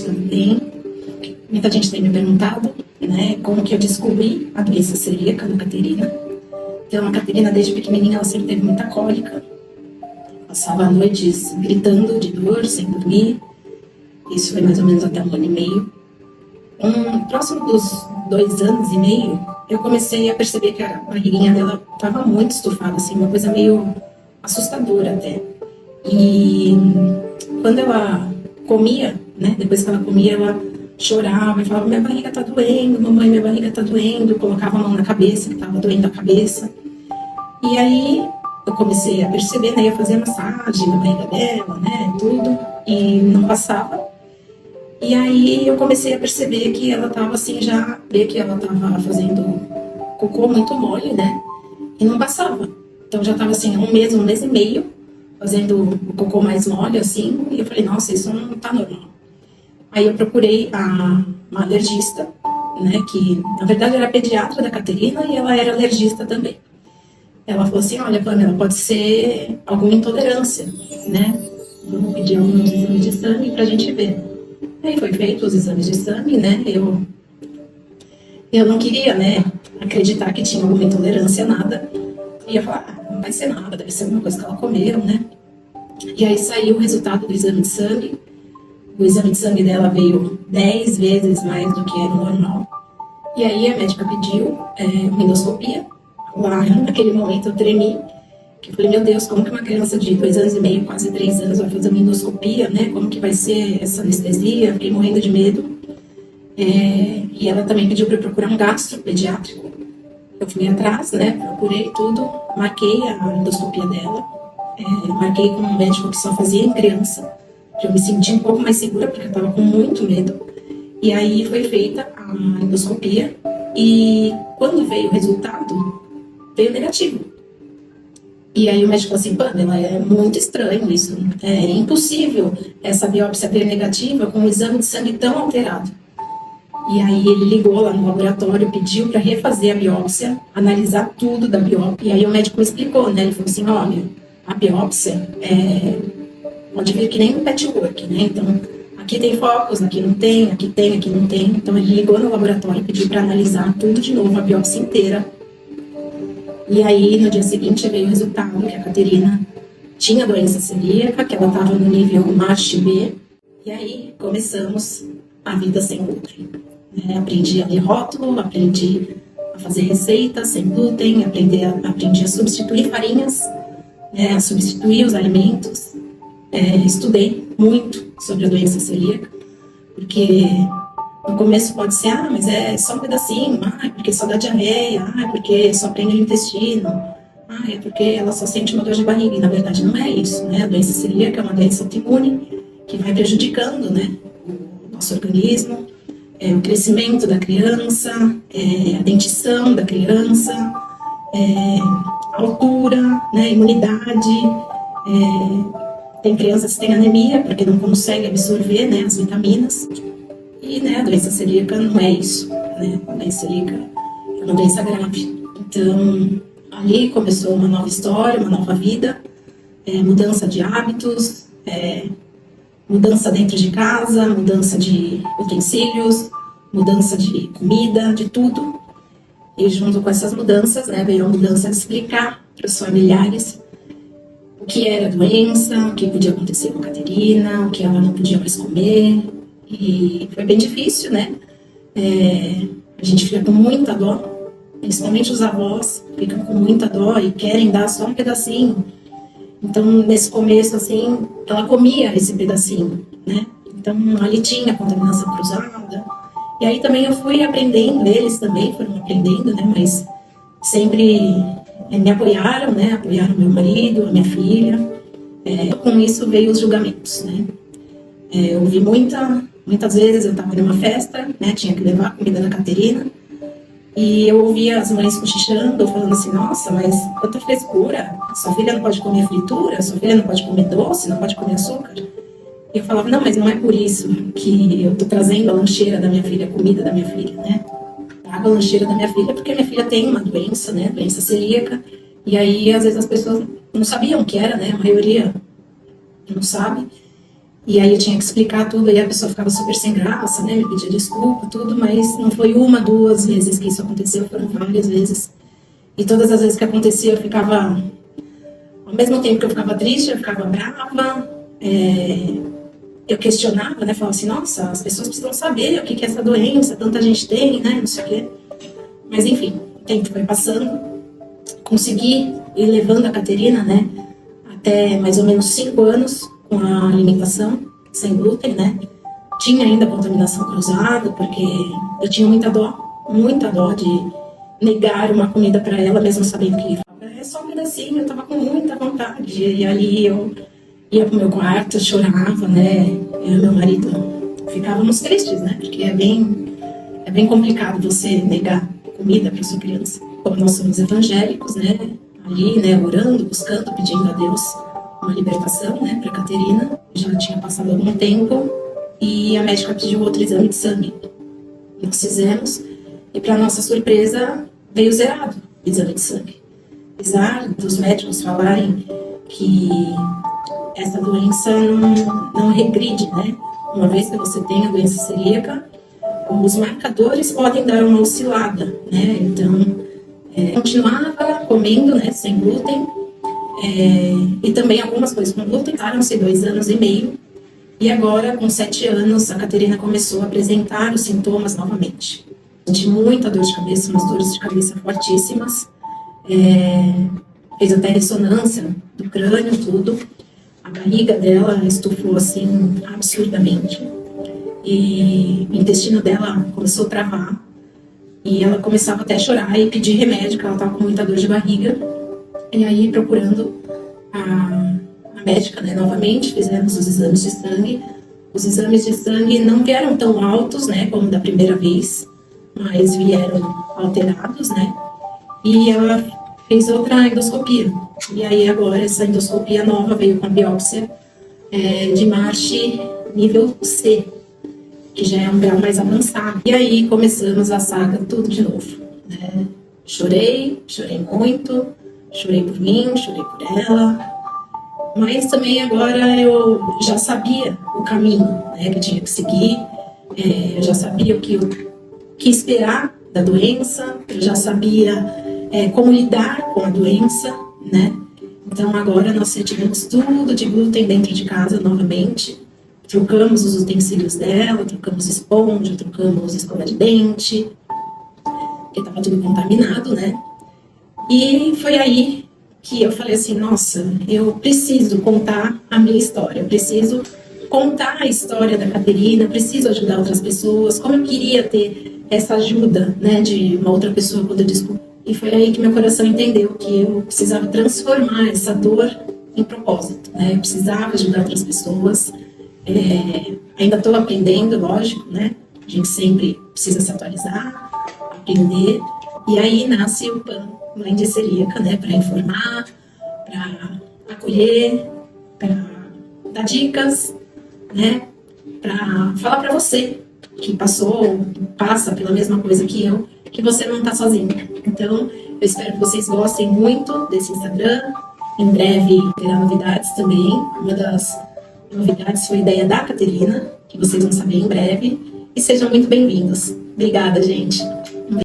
tudo bem? Muita gente tem me perguntado, né, como que eu descobri a doença celíaca na Caterina. Então, a Caterina, desde pequenininha, ela sempre teve muita cólica. Passava noites gritando de dor, sem dormir. Isso foi mais ou menos até 1 ano e meio. Próximo dos 2 anos e meio, eu comecei a perceber que a barriguinha dela estava muito estufada, assim, uma coisa meio assustadora até. E quando ela comia, né, depois que ela comia, ela chorava e falava: minha barriga tá doendo, mamãe, minha barriga tá doendo. Colocava a mão na cabeça, que tava doendo a cabeça. E aí eu comecei a perceber, né, ia fazer massagem na barriga dela, né, tudo, e não passava. E aí eu comecei a perceber que ela tava assim, já ver que ela tava fazendo cocô muito mole, né, e não passava. Então já tava assim, 1 mês e meio, fazendo o cocô mais mole, assim, e eu falei: nossa, isso não tá normal. Aí eu procurei uma alergista, né, que na verdade era pediatra da Caterina e ela era alergista também. Ela falou assim: olha, Pamela, pode ser alguma intolerância, né? Vamos pedir alguns exames de sangue pra gente ver. Aí foi feito os exames de sangue, né? Eu não queria, né, acreditar que tinha alguma intolerância, nada. E ia falar: não vai ser nada, deve ser alguma coisa que ela comeu, né? E aí saiu o resultado do exame de sangue. O exame de sangue dela veio 10 vezes mais do que era o normal. E aí a médica pediu uma endoscopia. Lá, naquele momento, eu tremi. Que eu falei: meu Deus, como que uma criança de 2 anos e meio, quase 3 anos, vai fazer uma endoscopia, né? Como que vai ser essa anestesia? Fiquei morrendo de medo. E ela também pediu para eu procurar um gastro pediátrico. Eu fui atrás, né? Procurei tudo, marquei a endoscopia dela. Marquei com um médico que só fazia em criança, para eu me sentir um pouco mais segura, porque eu estava com muito medo. E aí foi feita a endoscopia e quando veio o resultado, veio negativo. E aí o médico falou assim: Pamela, é muito estranho isso, é impossível essa biópsia ter negativa com um exame de sangue tão alterado. E aí ele ligou lá no laboratório, pediu para refazer a biópsia, analisar tudo da biópsia. E aí o médico me explicou, né? Ele falou assim: olha, a biópsia pode vir que nem um patchwork, né? Então, aqui tem focos, aqui não tem, aqui tem, aqui não tem. Então ele ligou no laboratório, pediu para analisar tudo de novo, a biópsia inteira. E aí, no dia seguinte, veio o resultado que a Caterina tinha doença celíaca, que ela estava no nível MASH-B. E aí, começamos a vida sem glúten. Aprendi a ler rótulo, aprendi a fazer receitas sem glúten, aprendi a substituir farinhas, a substituir os alimentos. Estudei muito sobre a doença celíaca, porque no começo pode ser: mas é só um pedacinho, porque só dá diarreia, porque só prende o intestino, é porque ela só sente uma dor de barriga. E na verdade não é isso, né? A doença celíaca é uma doença autoimune que vai prejudicando, né, o nosso organismo, o crescimento da criança, a dentição da criança, a altura, né, imunidade. Tem crianças que têm anemia porque não conseguem absorver, né, as vitaminas. E, né, a doença celíaca não é isso, né? A doença celíaca é uma doença grave. Então, ali começou uma nova história, uma nova vida, mudança de hábitos, mudança dentro de casa, mudança de utensílios, mudança de comida, de tudo. E junto com essas mudanças, né, veio a mudança de explicar para os familiares o que era a doença, o que podia acontecer com a Caterina, o que ela não podia mais comer. E foi bem difícil, né? A gente fica com muita dó, principalmente os avós ficam com muita dó e querem dar só um pedacinho. Então, nesse começo, assim, ela comia esse pedacinho, né? Então, ali tinha contaminação cruzada. E aí também eu fui aprendendo, eles também foram aprendendo, né? Mas sempre me apoiaram, né? Apoiaram meu marido, a minha filha. Com isso veio os julgamentos, né? Eu vi muitas vezes eu estava numa festa, né? Tinha que levar a comida da Caterina. E eu ouvia as mães cochichando, falando assim: nossa, mas quanta frescura, sua filha não pode comer fritura, sua filha não pode comer doce, não pode comer açúcar. E eu falava: não, mas não é por isso que eu tô trazendo a lancheira da minha filha, a comida da minha filha, né? Trago a lancheira da minha filha porque a minha filha tem uma doença, né? Doença celíaca. E aí, às vezes, as pessoas não sabiam o que era, né? A maioria não sabe. E aí eu tinha que explicar tudo, e a pessoa ficava super sem graça, né? Me pedia desculpa, tudo, mas não foi uma, duas vezes que isso aconteceu, foram várias vezes. E todas as vezes que acontecia, eu ficava... Ao mesmo tempo que eu ficava triste, eu ficava brava, eu questionava, né? Falava assim, nossa, as pessoas precisam saber o que é essa doença, tanta gente tem, né? Não sei o quê. Mas enfim, o tempo foi passando, consegui ir levando a Caterina, né? Até mais ou menos 5 anos com a alimentação sem glúten, né? Tinha ainda contaminação cruzada, porque eu tinha muita dó de negar uma comida para ela, mesmo sabendo que é só um pedacinho, eu tava com muita vontade. E aí eu ia pro meu quarto, chorava, né? Eu e meu marido ficávamos tristes, né? Porque é bem complicado você negar comida para sua criança. Como nós somos evangélicos, né? Ali, né? Orando, buscando, pedindo a Deus uma libertação, né? Para Caterina. Já tinha passado algum tempo e a médica pediu outro exame de sangue. Nós fizemos e, para nossa surpresa, veio zerado o exame de sangue. Apesar dos médicos falarem que essa doença não regride, né? Uma vez que você tem a doença celíaca, os marcadores podem dar uma oscilada, né? Então, continuava comendo, né, sem glúten, e também algumas coisas com glúten. Passaram-se 2 anos e meio, e agora, com 7 anos, a Caterina começou a apresentar os sintomas novamente. Senti muita dor de cabeça, umas dores de cabeça fortíssimas, fez até ressonância do crânio, tudo. A barriga dela estufou assim absurdamente e o intestino dela começou a travar e ela começava até a chorar e pedir remédio, que ela estava com muita dor de barriga. E aí, procurando a médica, né, novamente, fizemos os exames de sangue. Os exames de sangue não vieram tão altos, né, como da primeira vez, mas vieram alterados, né? E ela fez outra endoscopia. E aí agora essa endoscopia nova veio com a biópsia de Marsh nível C, que já é um grau mais avançado. E aí começamos a saga tudo de novo, né? Chorei muito, chorei por mim, chorei por ela, mas também agora eu já sabia o caminho, né, que eu tinha que seguir, eu já sabia o que esperar da doença, eu já sabia como lidar com a doença, né? Então agora nós retiramos tudo de glúten dentro de casa novamente, trocamos os utensílios dela, trocamos esponja, trocamos escova de dente, porque estava tudo contaminado, né? E foi aí que eu falei assim, nossa, eu preciso contar a minha história, eu preciso contar a história da Caterina, eu preciso ajudar outras pessoas, como eu queria ter essa ajuda, né, de uma outra pessoa quando eu descobri. E foi aí que meu coração entendeu que eu precisava transformar essa dor em propósito, né? Eu precisava ajudar outras pessoas. Ainda estou aprendendo, lógico, né? A gente sempre precisa se atualizar, aprender. E aí nasce o PAN Mãe de Celíaca, né? Para informar, para acolher, para dar dicas, né? Para falar para você que passa pela mesma coisa que eu, que você não está sozinho. Então, eu espero que vocês gostem muito desse Instagram. Em breve terá novidades também. Uma das novidades foi a ideia da Caterina, que vocês vão saber em breve. E sejam muito bem-vindos. Obrigada, gente.